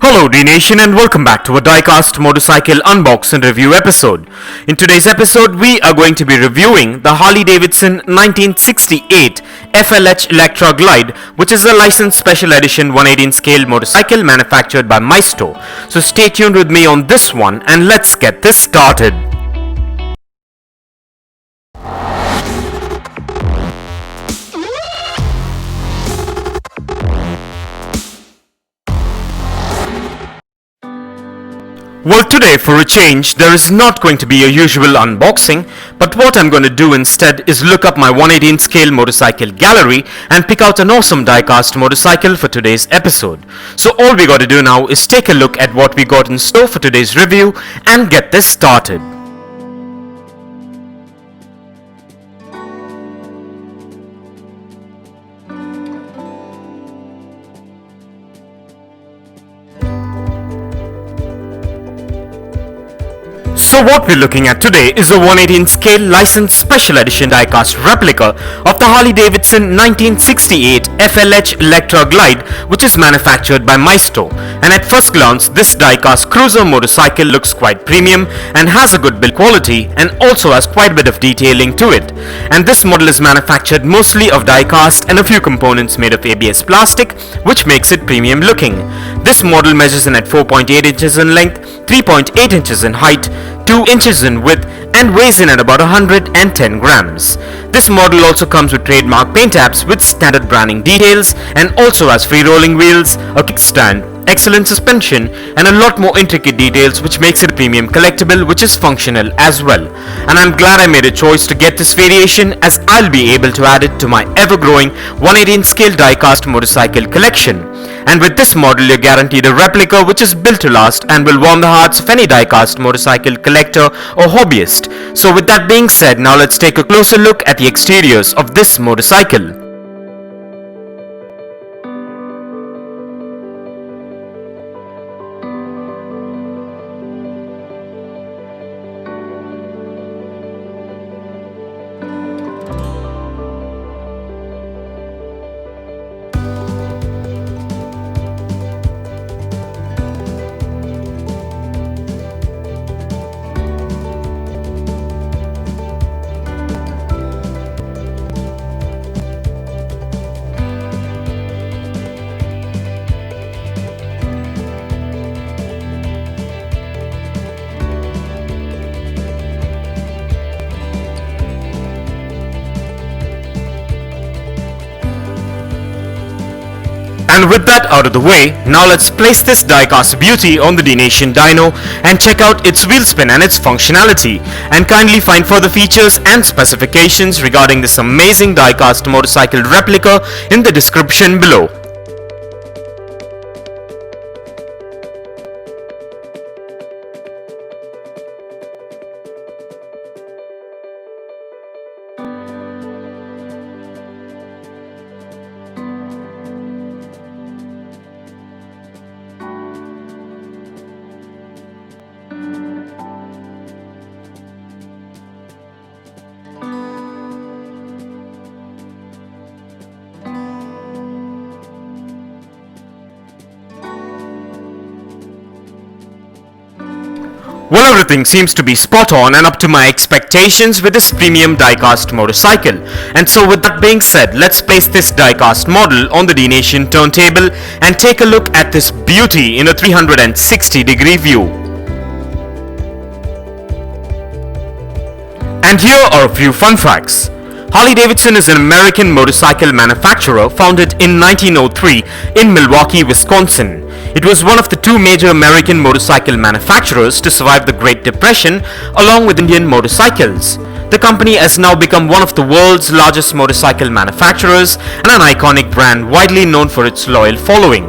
Hello Dnation and welcome back to a Diecast Motorcycle Unbox and Review episode. In today's episode we are going to be reviewing the Harley Davidson 1968 FLH Electra Glide, which is a licensed special edition 118 scale motorcycle manufactured by Maisto. So stay tuned with me on this one and let's get this started. Well, today for a change there is not going to be a usual unboxing, but what I'm going to do instead is look up my 118 scale motorcycle gallery and pick out an awesome diecast motorcycle for today's episode. So all we got to do now is take a look at what we got in store for today's review and get this started. So what we're looking at today is a 118 scale licensed special edition diecast replica of the Harley Davidson 1968 FLH Electra Glide, which is manufactured by Maisto. And at first glance this diecast cruiser motorcycle looks quite premium and has a good build quality and also has quite a bit of detailing to it. And this model is manufactured mostly of diecast and a few components made of ABS plastic, which makes it premium looking. This model measures in at 4.8 inches in length, 3.8 inches in height, 2 inches in width and weighs in at about 110 grams. This model also comes with trademark paint apps with standard branding details and also has free rolling wheels, a kickstand, excellent suspension and a lot more intricate details, which makes it a premium collectible which is functional as well. And I'm glad I made a choice to get this variation, as I'll be able to add it to my ever-growing 118 scale diecast motorcycle collection. And with this model you're guaranteed a replica which is built to last and will warm the hearts of any diecast motorcycle collector or hobbyist. So with that being said, now let's take a closer look at the exteriors of this motorcycle. And with that out of the way, now let's place this diecast beauty on the Dnation dyno and check out its wheel spin and its functionality, and kindly find further features and specifications regarding this amazing diecast motorcycle replica in the description below. Well, everything seems to be spot on and up to my expectations with this premium diecast motorcycle. And so with that being said, let's place this diecast model on the Dnation turntable and take a look at this beauty in a 360-degree view. And here are a few fun facts. Harley Davidson is an American motorcycle manufacturer founded in 1903 in Milwaukee, Wisconsin. It was one of the two major American motorcycle manufacturers to survive the Great Depression along with Indian motorcycles. The company has now become one of the world's largest motorcycle manufacturers and an iconic brand widely known for its loyal following.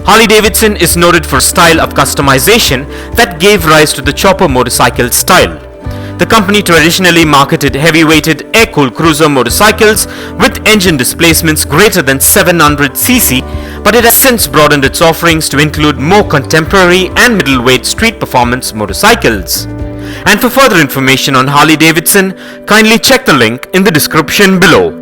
Harley Davidson is noted for a style of customization that gave rise to the chopper motorcycle style. The company traditionally marketed heavy-weighted air-cooled cruiser motorcycles with engine displacements greater than 700cc, but it has since broadened its offerings to include more contemporary and middleweight street performance motorcycles. And for further information on Harley Davidson, kindly check the link in the description below.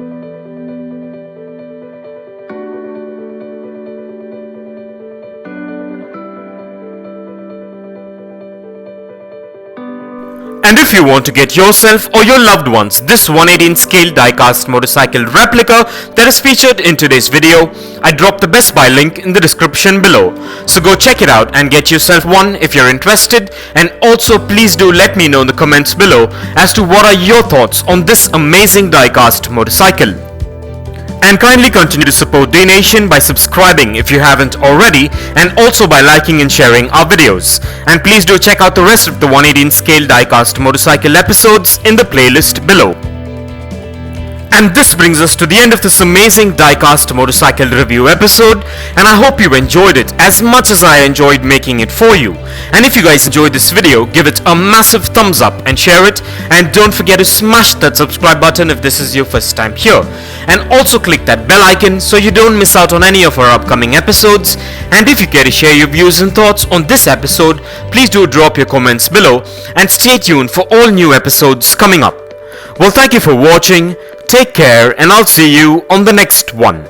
And if you want to get yourself or your loved ones this 118 scale diecast motorcycle replica that is featured in today's video, I dropped the Best Buy link in the description below. So go check it out and get yourself one if you're interested, and also please do let me know in the comments below as to what are your thoughts on this amazing diecast motorcycle. And kindly continue to support Dnation by subscribing if you haven't already, and also by liking and sharing our videos. And please do check out the rest of the 118 scale diecast motorcycle episodes in the playlist below. And this brings us to the end of this amazing diecast motorcycle review episode, and I hope you enjoyed it as much as I enjoyed making it for you. And if you guys enjoyed this video, give it a massive thumbs up and share it, and don't forget to smash that subscribe button if this is your first time here, and also click that bell icon so you don't miss out on any of our upcoming episodes. And if you care to share your views and thoughts on this episode, please do drop your comments below, and stay tuned for all new episodes coming up. Well, thank you for watching. Take care, and I'll see you on the next one.